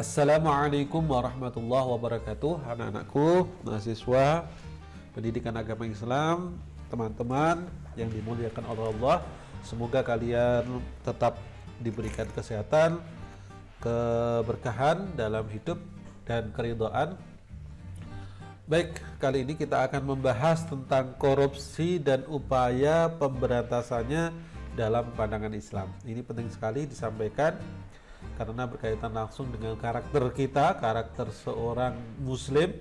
Assalamualaikum warahmatullahi wabarakatuh. Anak-anakku, mahasiswa pendidikan agama Islam, teman-teman yang dimuliakan oleh Allah, semoga kalian tetap diberikan kesehatan, keberkahan dalam hidup dan keridhaan. Baik, kali ini kita akan membahas tentang korupsi dan upaya pemberantasannya dalam pandangan Islam. Ini penting sekali disampaikan karena berkaitan langsung dengan karakter kita, karakter seorang muslim.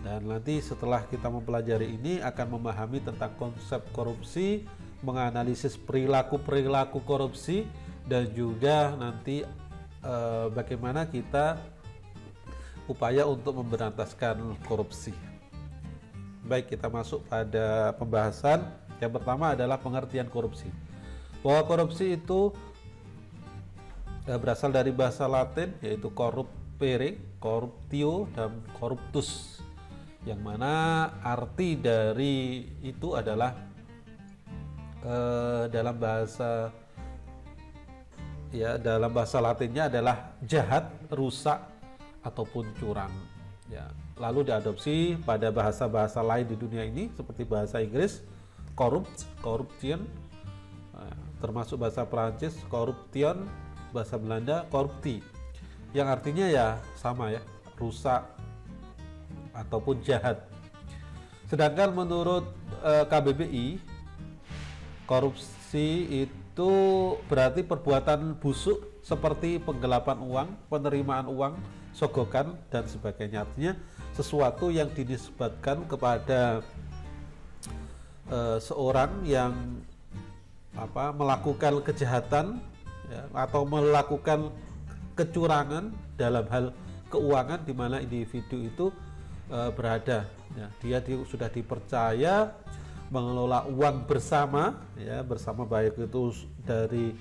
Dan nanti setelah kita mempelajari ini akan memahami tentang konsep korupsi, menganalisis perilaku-perilaku korupsi, dan juga nanti bagaimana kita upaya untuk memberantaskan korupsi. Baik, kita masuk pada pembahasan. Yang pertama adalah pengertian korupsi. Bahwa korupsi itu berasal dari bahasa Latin, yaitu corrupere, corruptio, dan corruptus, yang mana arti dari itu adalah dalam bahasa Latinnya adalah jahat, rusak, ataupun curang. Ya, lalu diadopsi pada bahasa-bahasa lain di dunia ini seperti bahasa Inggris corruption, termasuk bahasa Perancis corruption, bahasa Belanda korupti, yang artinya ya sama ya, rusak ataupun jahat. Sedangkan menurut KBBI, korupsi itu berarti perbuatan busuk seperti penggelapan uang, penerimaan uang, sogokan, dan sebagainya. Artinya sesuatu yang dinisbatkan kepada seorang yang melakukan kejahatan, ya, atau melakukan kecurangan dalam hal keuangan, di mana individu itu berada. Ya, dia sudah dipercaya mengelola uang bersama, ya, bersama baik itu dari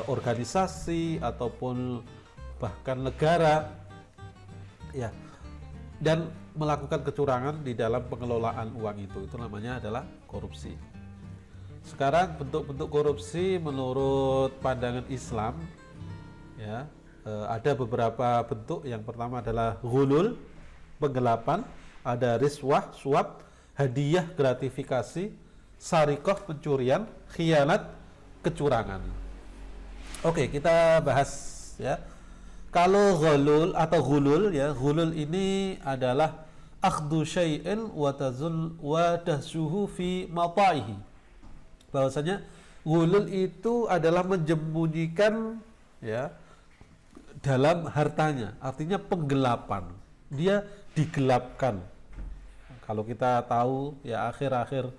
organisasi ataupun bahkan negara, ya, dan melakukan kecurangan di dalam pengelolaan uang itu namanya adalah korupsi. Sekarang bentuk-bentuk korupsi menurut pandangan Islam, ya, ada beberapa bentuk. Yang pertama adalah ghulul, penggelapan, ada riswah, suap, hadiah, gratifikasi, sarikoh, pencurian, khianat, kecurangan. Oke, kita bahas ya. Kalau ghulul atau ghulul, ya, ghulul ini adalah akhdhu syai'in wa dahsuhu fi mataihi. Bahwasanya ghulul itu adalah menjembunyikan, ya, dalam hartanya, artinya penggelapan. Dia digelapkan. Kalau kita tahu ya, akhir-akhir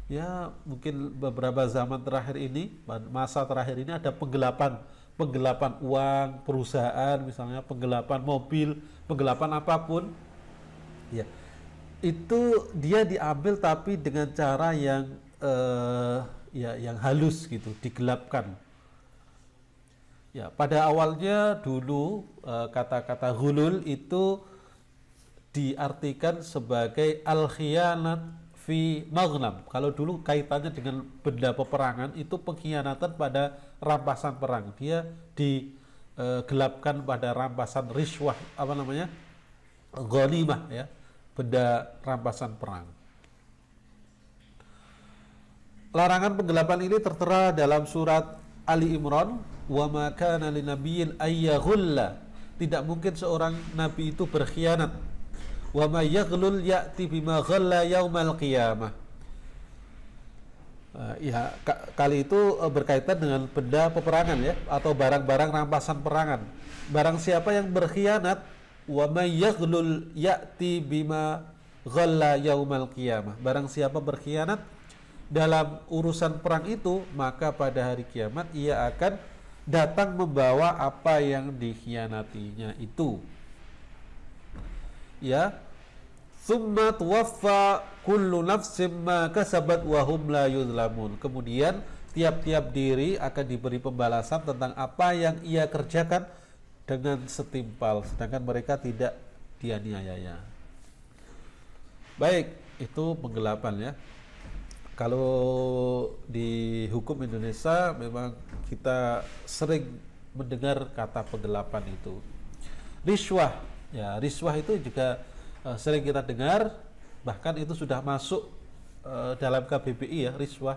ya mungkin beberapa zaman terakhir ini, masa terakhir ini ada penggelapan uang perusahaan, misalnya penggelapan mobil, penggelapan apapun, ya, itu dia diambil tapi dengan cara yang yang halus gitu, digelapkan. Ya, pada awalnya dulu kata-kata ghulul itu diartikan sebagai al-khiyanat fi maghnam. Kalau dulu kaitannya dengan benda peperangan, itu pengkhianatan pada rampasan perang. Dia digelapkan pada rampasan riswah, ghanimah, ya, benda rampasan perang. Larangan penggelapan ini tertera dalam surat Ali Imran, wa ma kana linabiyyin ayyaghulla, tidak mungkin seorang nabi itu berkhianat. Wa may yaghlul ya'ti bima ghalla yaumal qiyamah. Ya, kali itu berkaitan dengan benda peperangan, ya, atau barang-barang rampasan perangan. Barang siapa yang berkhianat, wa may yaghlul ya'ti bima ghalla yaumal qiyamah. Barang siapa berkhianat dalam urusan perang itu, maka pada hari kiamat ia akan datang membawa apa yang dikhianatinya itu. Ya, summa tuwaffa kullu nafsin ma kasabat wa hum la yuzlamun. Kemudian tiap-tiap diri akan diberi pembalasan tentang apa yang ia kerjakan dengan setimpal, sedangkan mereka tidak dianiaya. Baik, itu penggelapan, ya. Kalau di hukum Indonesia memang kita sering mendengar kata penggelapan itu. Riswah, ya riswah itu juga sering kita dengar, bahkan itu sudah masuk dalam KBBI ya, riswah.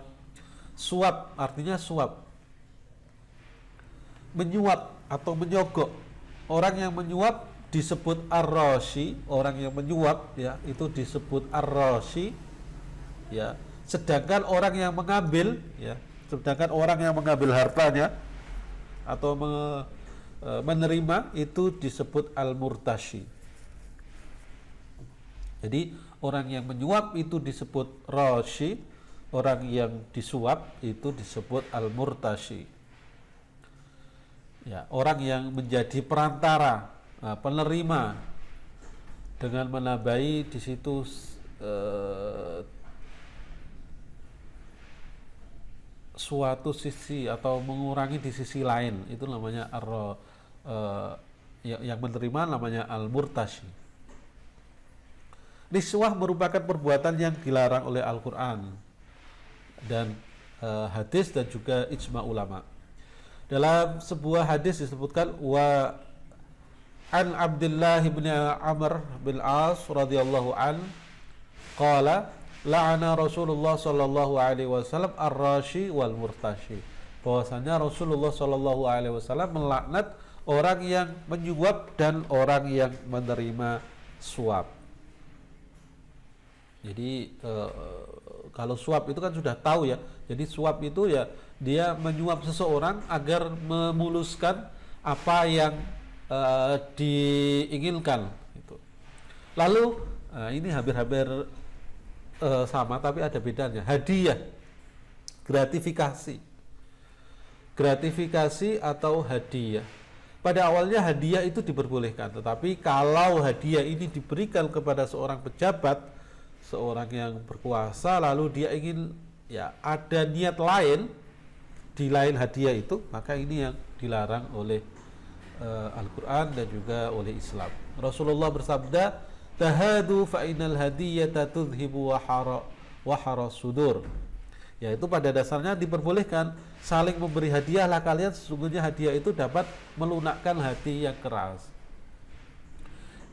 Suap artinya suap, menyuap atau menyogok. Orang yang menyuap disebut ar-rashi, orang yang menyuap ya itu disebut ar-rashi ya. Sedangkan orang yang mengambil ya, sedangkan orang yang mengambil hartanya atau menerima itu disebut al-murtashi. Jadi orang yang menyuap itu disebut rashi, orang yang disuap itu disebut al-murtashi. Ya, orang yang menjadi perantara, penerima dengan menambahi di situ suatu sisi atau mengurangi di sisi lain, itu namanya yang menerima namanya al-murtashi. Riswah merupakan perbuatan yang dilarang oleh Al-Quran dan hadis dan juga ijma ulama. Dalam sebuah hadis disebutkan wa an Abdullah bin Amr bin As radhiyallahu an qala la'ana Rasulullah sallallahu alaihi wasallam ar-rashi wal murtashi. Bahwasanya Rasulullah sallallahu alaihi wasallam melaknat orang yang menyuap dan orang yang menerima suap. Jadi kalau suap itu kan sudah tahu ya. Jadi suap itu ya dia menyuap seseorang agar memuluskan apa yang diinginkan. Gitu. Lalu ini hampir-hampir sama tapi ada bedanya. Hadiah, gratifikasi atau hadiah. Pada awalnya hadiah itu diperbolehkan, tetapi kalau hadiah ini diberikan kepada seorang pejabat, seorang yang berkuasa, lalu dia ingin ya ada niat lain di lain hadiah itu, maka ini yang dilarang oleh Al-Quran dan juga oleh Islam. Rasulullah bersabda, tahadu fa innal hadiyata tudhibu wa sudur. Yaitu pada dasarnya diperbolehkan saling memberi hadiahlah kalian, sesungguhnya hadiah itu dapat melunakkan hati yang keras.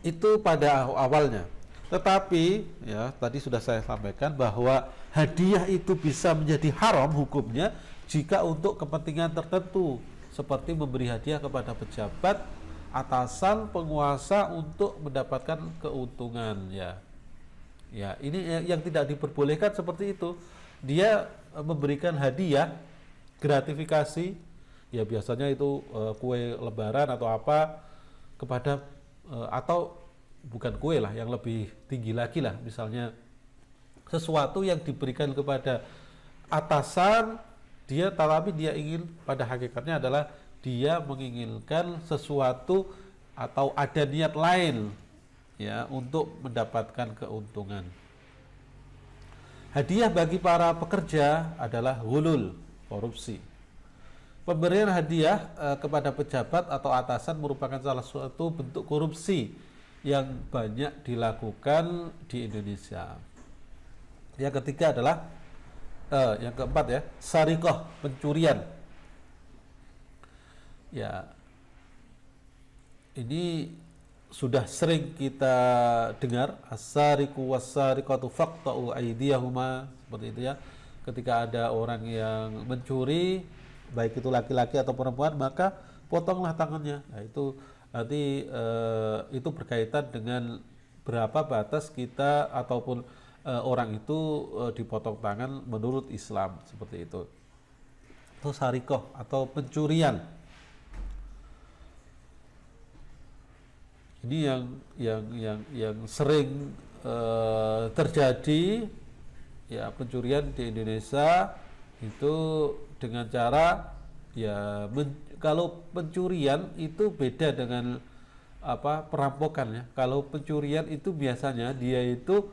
Itu pada awalnya. Tetapi ya tadi sudah saya sampaikan bahwa hadiah itu bisa menjadi haram hukumnya jika untuk kepentingan tertentu, seperti memberi hadiah kepada pejabat, atasan, penguasa untuk mendapatkan keuntungan ya. Ya, ini yang tidak diperbolehkan seperti itu. Dia memberikan hadiah, gratifikasi, ya biasanya itu kue lebaran atau apa kepada atau bukan kue lah, yang lebih tinggi lagi lah, misalnya sesuatu yang diberikan kepada atasan dia, tetapi dia ingin pada hakikatnya adalah dia menginginkan sesuatu atau ada niat lain ya untuk mendapatkan keuntungan. Hadiah bagi para pekerja adalah ghulul, korupsi. Pemberian hadiah kepada pejabat atau atasan merupakan salah satu bentuk korupsi yang banyak dilakukan di Indonesia. Yang ketiga adalah yang keempat ya, sarikoh, pencurian. Ya, ini sudah sering kita dengar, as-sariqu was-sariqatu faqta'u aydiyahuma, seperti itu ya. Ketika ada orang yang mencuri, baik itu laki-laki atau perempuan, maka potonglah tangannya. Nah, itu nanti itu berkaitan dengan berapa batas kita ataupun orang itu dipotong tangan menurut Islam, seperti itu. Itu sarikoh atau pencurian. Ini yang sering terjadi ya, pencurian di Indonesia itu dengan cara ya kalau pencurian itu beda dengan perampokan ya. Kalau pencurian itu biasanya dia itu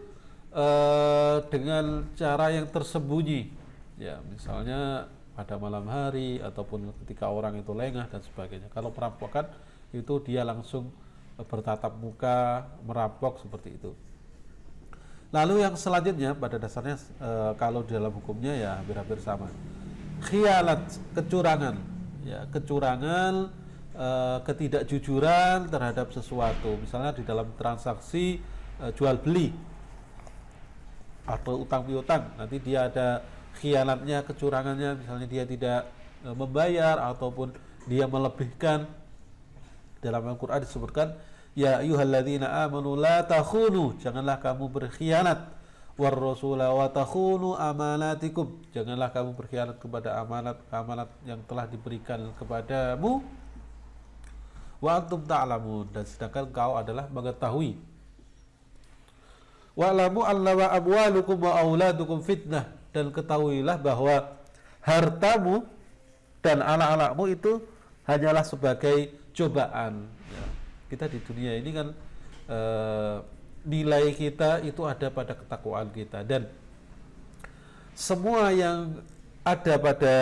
dengan cara yang tersembunyi ya, misalnya pada malam hari ataupun ketika orang itu lengah dan sebagainya. Kalau perampokan itu dia langsung bertatap muka merampok, seperti itu. Lalu yang selanjutnya pada dasarnya kalau di dalam hukumnya ya hampir-hampir sama. Khianat, kecurangan. Ya, kecurangan ketidakjujuran terhadap sesuatu, misalnya di dalam transaksi jual beli atau utang piutang, nanti dia ada khianatnya, kecurangannya, misalnya dia tidak membayar ataupun dia melebihkan. Dalam Al-Quran disebutkan, ya ayyuhalladzina amanu la takhunu, janganlah kamu berkhianat, war rasula wa takhunu amanatikum, janganlah kamu berkhianat kepada amanat yang telah diberikan kepadamu, wa antum ta'lamun, dan sedangkan kau adalah mengetahui. Wa'lamu annama amwalukum wa auladukum fitnah, dan ketahuilah bahwa hartamu dan anak-anakmu itu hanyalah sebagai cobaan. Ya, kita di dunia ini kan nilai kita itu ada pada ketakwaan kita, dan semua yang ada pada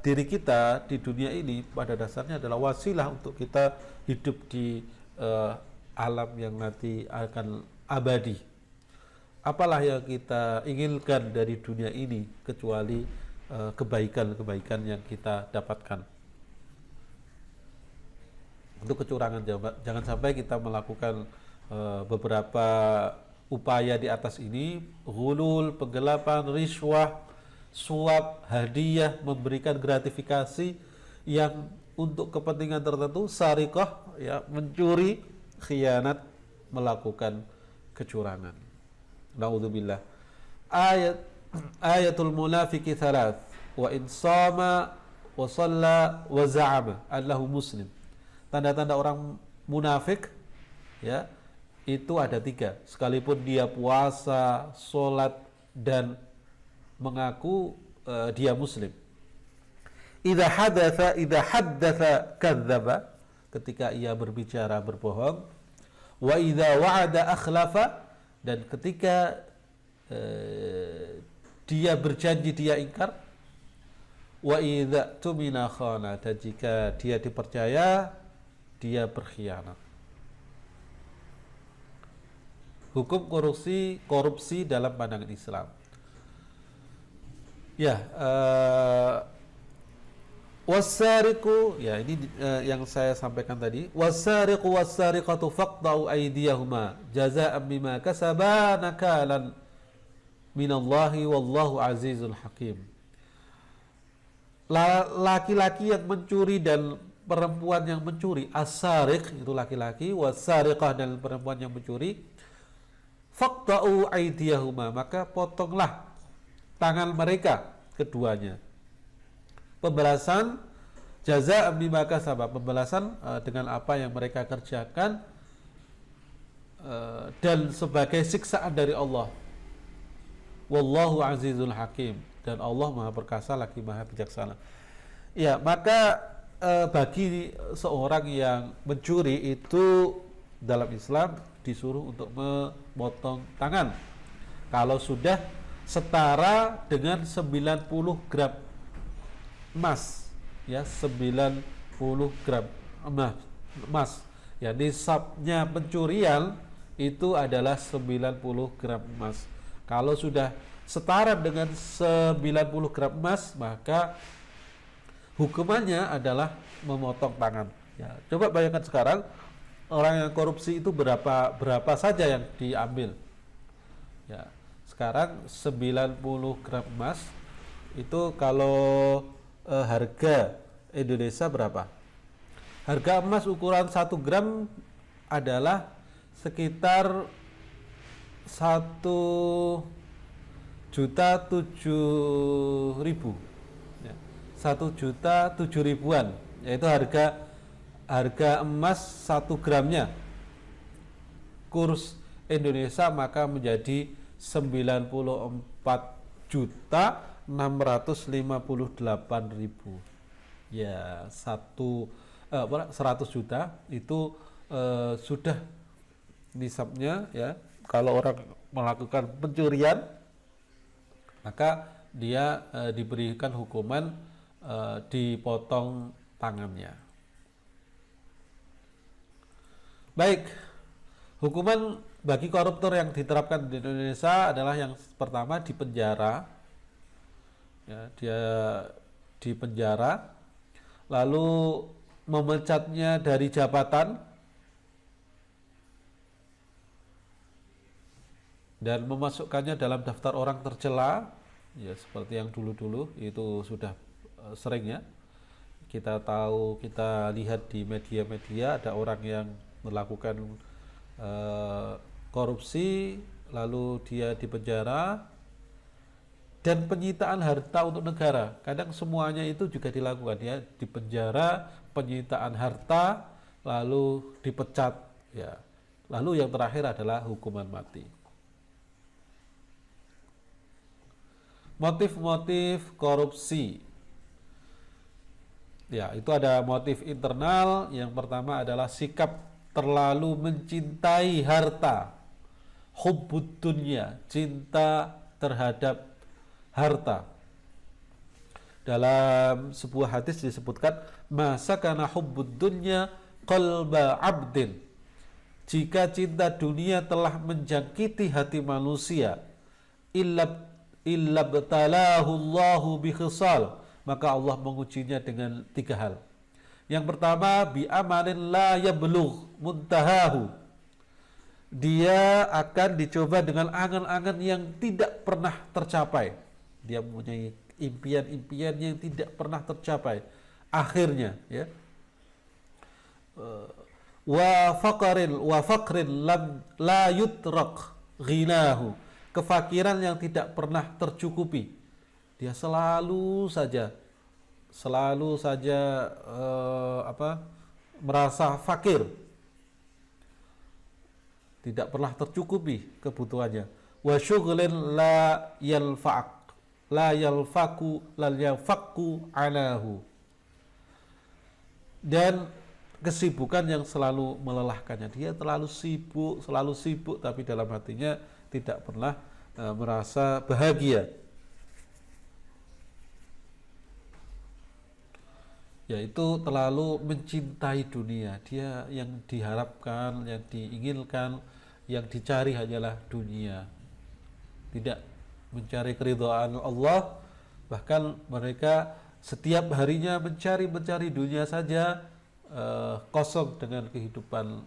diri kita di dunia ini pada dasarnya adalah wasilah untuk kita hidup di alam yang nanti akan abadi. Apalah yang kita inginkan dari dunia ini kecuali kebaikan-kebaikan yang kita dapatkan. Untuk kecurangan, jangan sampai kita melakukan beberapa upaya di atas ini, ghulul, penggelapan, riswah, suap, hadiah, memberikan gratifikasi yang untuk kepentingan tertentu, sarikah, ya, mencuri, khianat, melakukan kecurangan. Naudzubillah. Ayatul munafiqi thalath, wa in sama wa shalla wa za'ama annahu muslim. Tanda-tanda orang munafik, ya, itu ada 3. Sekalipun dia puasa, sholat, dan mengaku dia muslim. Idza haddatsa kadzdzaba, ketika ia berbicara berbohong. Wa idza wa'ada akhlafa, dan ketika dia berjanji dia ingkar. Wa idza tumina khana, dan jika dia dipercaya dia berkhianat. Hukum korupsi dalam pandangan Islam. Ya, wasariqu, ya ini yang saya sampaikan tadi. Wasariqu wasariqatu faqta'u aydiyahuma jazaa'an bima kasaba nakalan minallahi wallahu azizul hakim. Laki-laki yang mencuri dan perempuan yang mencuri, as-sariq itu laki-laki, was-sariqah dan perempuan yang mencuri, faqta'u aydiyahuma, maka potonglah tangan mereka keduanya. Pembalasan jazaa'an bima kasaba, pembalasan dengan apa yang mereka kerjakan, dan sebagai siksaan dari Allah. Wallahu azizul hakim, dan Allah Maha Perkasa lagi Maha Bijaksana. Ya, maka bagi seorang yang mencuri itu dalam Islam disuruh untuk memotong tangan kalau sudah setara dengan 90 gram emas, ya, 90 gram emas. Ya, nisabnya pencurian itu adalah 90 gram emas. Kalau sudah setara dengan 90 gram emas, maka hukumannya adalah memotong tangan. Ya, coba bayangkan sekarang orang yang korupsi itu berapa saja yang diambil. Ya, sekarang 90 gram emas itu kalau harga Indonesia berapa? Harga emas ukuran 1 gram adalah sekitar 1.007.000, ya, 1.007.000-an, yaitu harga emas 1 gramnya. Kurs Indonesia maka menjadi 94.658.000. Ya, 100 juta itu sudah nisabnya, ya. Kalau orang melakukan pencurian, maka dia diberikan hukuman dipotong tangannya. Baik, hukuman bagi koruptor yang diterapkan di Indonesia adalah yang pertama dipenjara. Ya, dia dipenjara, lalu memecatnya dari jabatan dan memasukkannya dalam daftar orang tercela, ya seperti yang dulu-dulu itu sudah sering ya. Kita tahu, kita lihat di media-media ada orang yang melakukan korupsi, lalu dia dipenjara, dan penyitaan harta untuk negara. Kadang semuanya itu juga dilakukan ya, dipenjara, penyitaan harta, lalu dipecat ya. Lalu yang terakhir adalah hukuman mati. Motif-motif korupsi. Ya, itu ada motif internal. Yang pertama adalah sikap terlalu mencintai harta. Hubbud dunya, cinta terhadap harta. Dalam sebuah hadis disebutkan, masakana hubbud dunya qalba abdin. Jika cinta dunia telah menjangkiti hati manusia, illa btalahu Allahu bi khisal, maka Allah mengujinya dengan 3 hal. Yang pertama, bi amalin la yablugh muntahahu. Dia akan dicoba dengan angan-angan yang tidak pernah tercapai. Dia mempunyai impian-impian yang tidak pernah tercapai akhirnya ya. Wa faqrin lam la yutrak ghinahu. Kefakiran yang tidak pernah tercukupi. Dia selalu saja merasa fakir, tidak pernah tercukupi kebutuhannya. Wa syughlin la yalfaku alahu. Dan kesibukan yang selalu melelahkannya. Dia selalu sibuk tapi dalam hatinya tidak pernah merasa bahagia. Yaitu terlalu mencintai dunia. Dia yang diharapkan, yang diinginkan, yang dicari hanyalah dunia. Tidak mencari keridhaan Allah. Bahkan mereka setiap harinya mencari dunia saja, kosong dengan kehidupan,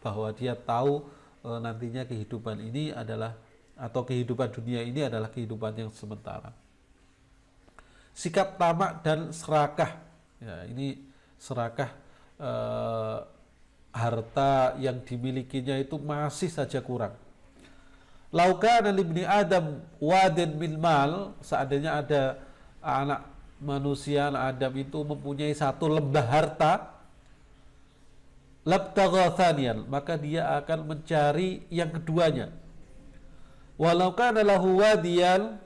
bahwa dia tahu nantinya kehidupan ini adalah, atau kehidupan dunia ini adalah kehidupan yang sementara. Sikap tamak dan serakah. Ya, ini serakah, harta yang dimilikinya itu masih saja kurang. Laukana libni Adam wadin min mal, seandainya ada anak manusia, anak Adam itu mempunyai 1 lembah harta, labtagha thaniyan, maka dia akan mencari yang keduanya. Walau kana lahu wadiyan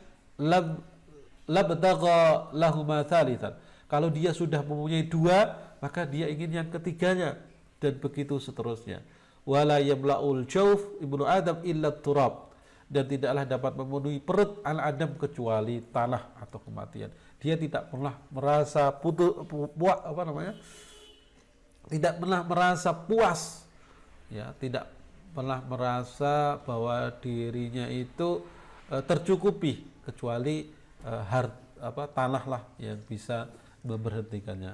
labtagha lahuma thalithan. Kalau dia sudah mempunyai 2, maka dia ingin yang ketiganya, dan begitu seterusnya. Wala yamla'ul jawf ibnu Adam illa turab, dan tidaklah dapat memenuhi perut anak Adam kecuali tanah atau kematian. Dia tidak pernah merasa tidak pernah merasa puas, ya, tidak pernah merasa bahwa dirinya itu tercukupi, kecuali tanahlah yang bisa memberhentikannya.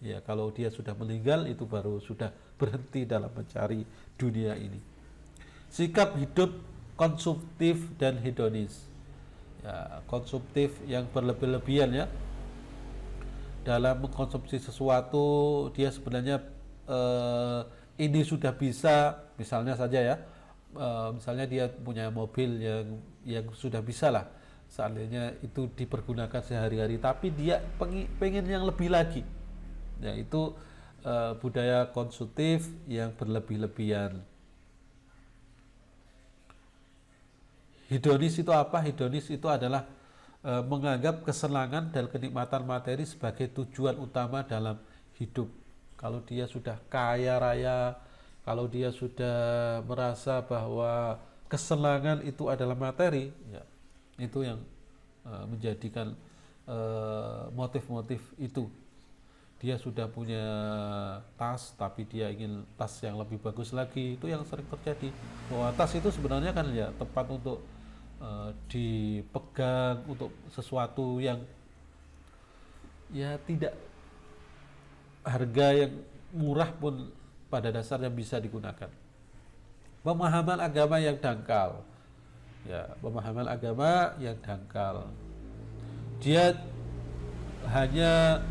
Ya, kalau dia sudah meninggal itu baru sudah berhenti dalam mencari dunia ini. Sikap hidup konsumtif dan hedonis. Ya, konsumtif yang berlebih-lebihan ya. Dalam mengkonsumsi sesuatu, dia sebenarnya ini sudah bisa, misalnya saja ya, misalnya dia punya mobil yang sudah bisa lah, seandainya itu dipergunakan sehari-hari, tapi dia pengen yang lebih lagi, yaitu budaya konsumtif yang berlebih-lebihan. Hedonis itu apa? Hedonis itu adalah menganggap kesenangan dan kenikmatan materi sebagai tujuan utama dalam hidup. Kalau dia sudah kaya raya, kalau dia sudah merasa bahwa kesenangan itu adalah materi, ya, itu yang menjadikan motif-motif itu. Dia sudah punya tas, tapi dia ingin tas yang lebih bagus lagi. Itu yang sering terjadi. Bahwa tas itu sebenarnya kan ya tempat untuk dipegang, untuk sesuatu yang ya tidak harga yang murah pun pada dasarnya bisa digunakan. Pemahaman agama yang dangkal, ya, pemahaman agama yang dangkal. Dia hanya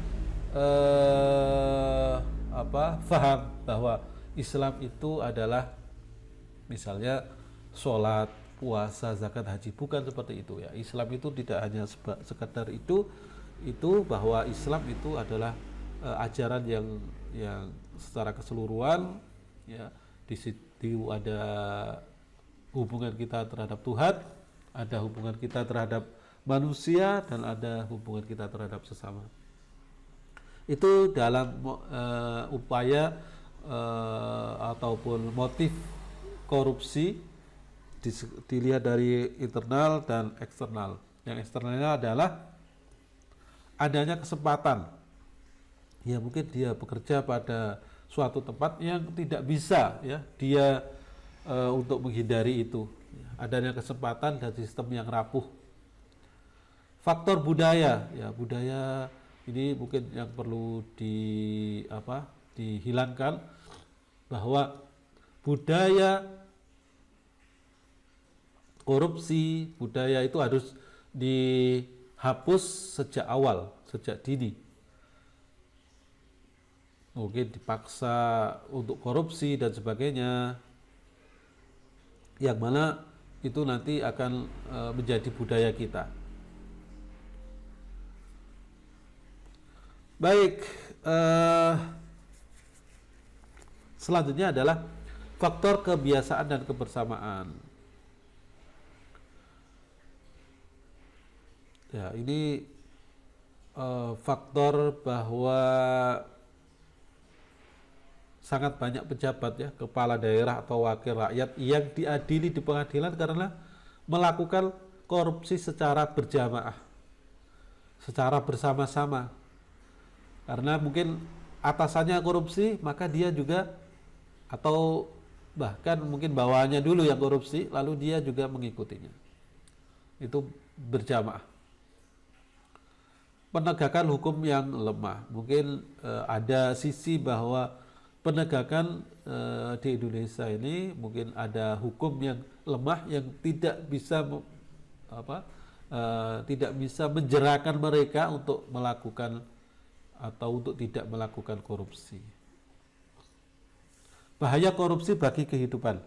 faham bahwa Islam itu adalah misalnya sholat, puasa, zakat, haji. Bukan seperti itu ya. Islam itu tidak hanya sekedar itu bahwa Islam itu adalah ajaran yang secara keseluruhan, ya. Di situ ada hubungan kita terhadap Tuhan, ada hubungan kita terhadap manusia, dan ada hubungan kita terhadap sesama. Itu dalam upaya ataupun motif korupsi dilihat dari internal dan eksternal. Yang eksternalnya adalah adanya kesempatan. Ya, mungkin dia bekerja pada suatu tempat yang tidak bisa, ya, dia untuk menghindari itu. Adanya kesempatan dan sistem yang rapuh. Faktor budaya, ya, budaya ini mungkin yang perlu dihilangkan, bahwa budaya korupsi, budaya itu harus dihapus sejak awal, sejak dini. Mungkin dipaksa untuk korupsi dan sebagainya, yang mana itu nanti akan menjadi budaya kita. Baik, selanjutnya adalah faktor kebiasaan dan kebersamaan. Ya, ini faktor bahwa sangat banyak pejabat, ya, kepala daerah atau wakil rakyat yang diadili di pengadilan karena melakukan korupsi secara berjamaah, secara bersama-sama. Karena mungkin atasannya korupsi, maka dia juga, atau bahkan mungkin bawahannya dulu yang korupsi, lalu dia juga mengikutinya. Itu berjamaah. Penegakan hukum yang lemah. Mungkin ada sisi bahwa penegakan di Indonesia ini mungkin ada hukum yang lemah yang tidak bisa tidak bisa menjerahkan mereka untuk melakukan atau untuk tidak melakukan korupsi. Bahaya korupsi bagi kehidupan.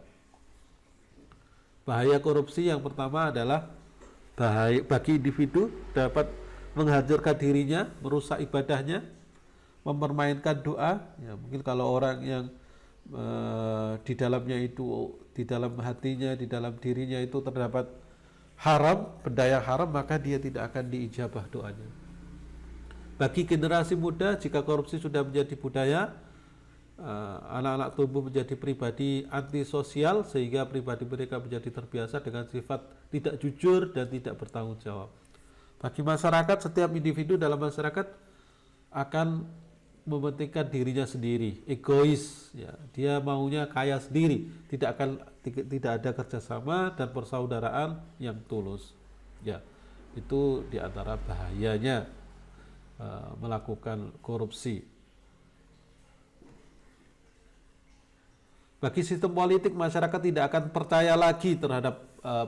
Bahaya korupsi yang pertama adalah bahaya bagi individu, dapat menghancurkan dirinya, merusak ibadahnya, mempermainkan doa. Ya, mungkin kalau orang yang di dalamnya itu, di dalam hatinya, di dalam dirinya itu terdapat haram, benda yang haram, maka dia tidak akan diijabah doanya. Bagi generasi muda, jika korupsi sudah menjadi budaya, anak-anak tumbuh menjadi pribadi antisosial, sehingga pribadi mereka menjadi terbiasa dengan sifat tidak jujur dan tidak bertanggung jawab. Bagi masyarakat, setiap individu dalam masyarakat akan mementingkan dirinya sendiri, egois, ya. Dia maunya kaya sendiri, tidak ada kerjasama dan persaudaraan yang tulus. Ya, itu diantara bahayanya melakukan korupsi. Bagi sistem politik, masyarakat tidak akan percaya lagi terhadap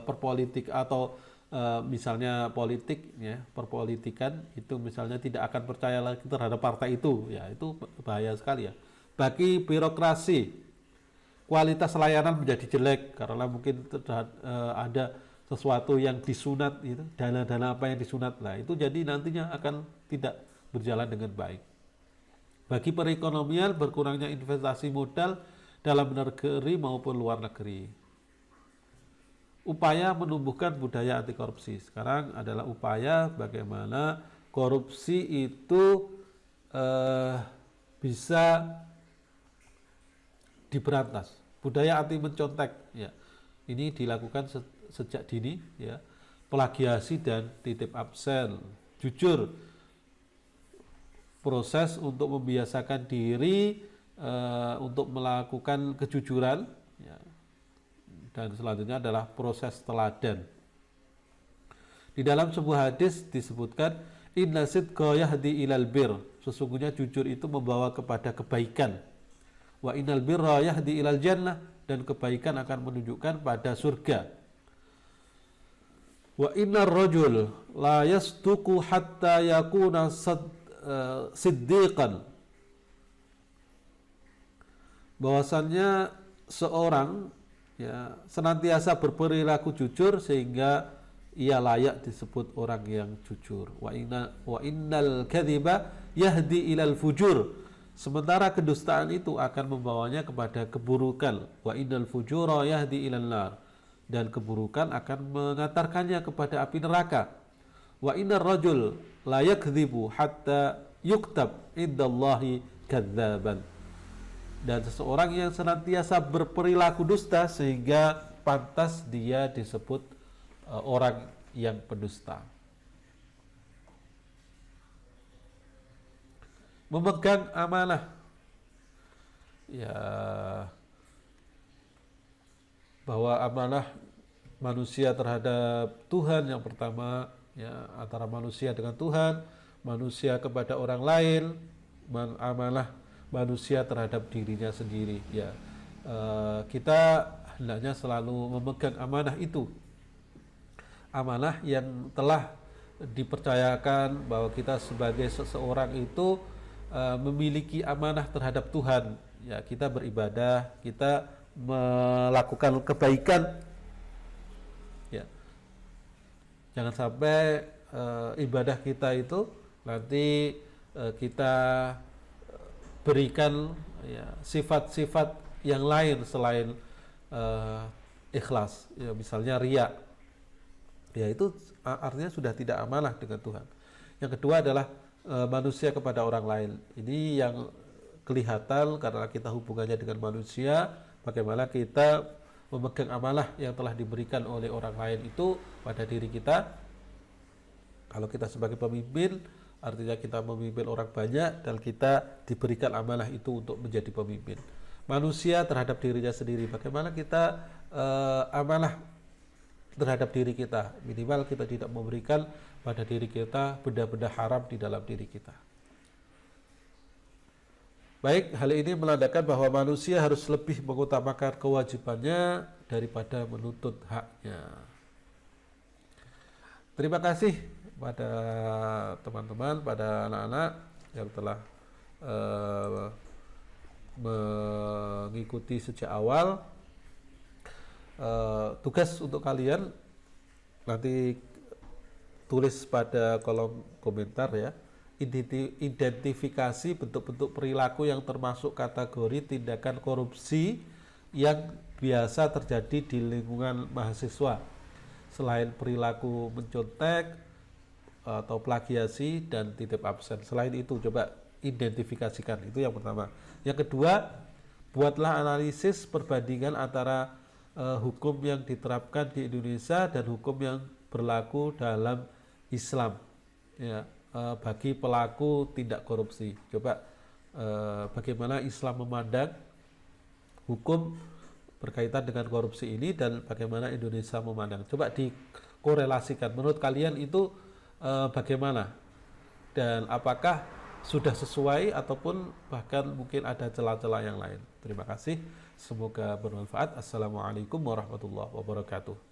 perpolitik atau misalnya politik, ya, perpolitikan itu misalnya tidak akan percaya lagi terhadap partai itu, ya, itu bahaya sekali, ya. Bagi birokrasi, kualitas layanan menjadi jelek karena mungkin ada sesuatu yang disunat, itu dana-dana apa yang disunat, lah itu jadi nantinya akan tidak berjalan dengan baik. Bagi perekonomian, berkurangnya investasi modal dalam negeri maupun luar negeri. Upaya menumbuhkan budaya anti korupsi sekarang adalah upaya bagaimana korupsi itu bisa diberantas. Budaya anti mencontek, ya, ini dilakukan sejak dini, ya. Plagiasi dan titip absen, jujur, proses untuk membiasakan diri untuk melakukan kejujuran, ya. Dan selanjutnya adalah proses teladan. Di dalam sebuah hadis disebutkan, Inna sidqa yahdi ilal bir. Sesungguhnya jujur itu membawa kepada kebaikan. Wa innal birra yahdi ilal jannah, dan kebaikan akan menunjukkan pada surga. Wa innar rajul la yasduqu hatta yakuna siddiqan. Bahwasannya seorang senantiasa berperilaku jujur sehingga ia layak disebut orang yang jujur. Wa innal kadhiba yahdi ilal fujur. Sementara kedustaan itu akan membawanya kepada keburukan. Wa innal fujura yahdi ilal nar. Dan keburukan akan mengantarkannya kepada api neraka. Wa innar rajul la yakdzibu hatta yuktab indallahi kadzaban. Dan seseorang yang senantiasa berperilaku dusta sehingga pantas dia disebut orang yang pendusta. Memegang amanah, ya, bahwa amanah manusia terhadap Tuhan yang pertama, ya, antara manusia dengan Tuhan, manusia kepada orang lain, amanah manusia terhadap dirinya sendiri. Ya, kita hendaknya selalu memegang amanah itu, amanah yang telah dipercayakan bahwa kita sebagai seseorang itu memiliki amanah terhadap Tuhan. Ya, kita beribadah, kita melakukan kebaikan. Ya, jangan sampai ibadah kita itu nanti kita berikan sifat-sifat yang lain selain ikhlas. Ya, misalnya riya. Ya, itu artinya sudah tidak amanah dengan Tuhan. Yang kedua adalah manusia kepada orang lain. Ini yang kelihatan karena kita hubungannya dengan manusia, bagaimana kita memegang amanah yang telah diberikan oleh orang lain itu pada diri kita. Kalau kita sebagai pemimpin, artinya kita memimpin orang banyak dan kita diberikan amanah itu untuk menjadi pemimpin. Manusia terhadap dirinya sendiri, bagaimana kita amanah terhadap diri kita, minimal kita tidak memberikan pada diri kita benda-benda haram di dalam diri kita. Baik, hal ini menandakan bahwa manusia harus lebih mengutamakan kewajibannya daripada menuntut haknya. Terima kasih pada teman-teman, pada anak-anak yang telah mengikuti sejak awal. Tugas untuk kalian nanti tulis pada kolom komentar, ya, identifikasi bentuk-bentuk perilaku yang termasuk kategori tindakan korupsi yang biasa terjadi di lingkungan mahasiswa selain perilaku mencontek atau plagiasi dan titip absen. Selain itu coba identifikasikan, itu yang pertama. Yang kedua, buatlah analisis perbandingan antara hukum yang diterapkan di Indonesia dan hukum yang berlaku dalam Islam, ya, bagi pelaku tindak korupsi. Coba bagaimana Islam memandang hukum berkaitan dengan korupsi ini dan bagaimana Indonesia memandang. Coba dikorelasikan. Menurut kalian itu bagaimana? Dan apakah sudah sesuai ataupun bahkan mungkin ada celah-celah yang lain? Terima kasih. Semoga bermanfaat. Assalamualaikum warahmatullahi wabarakatuh.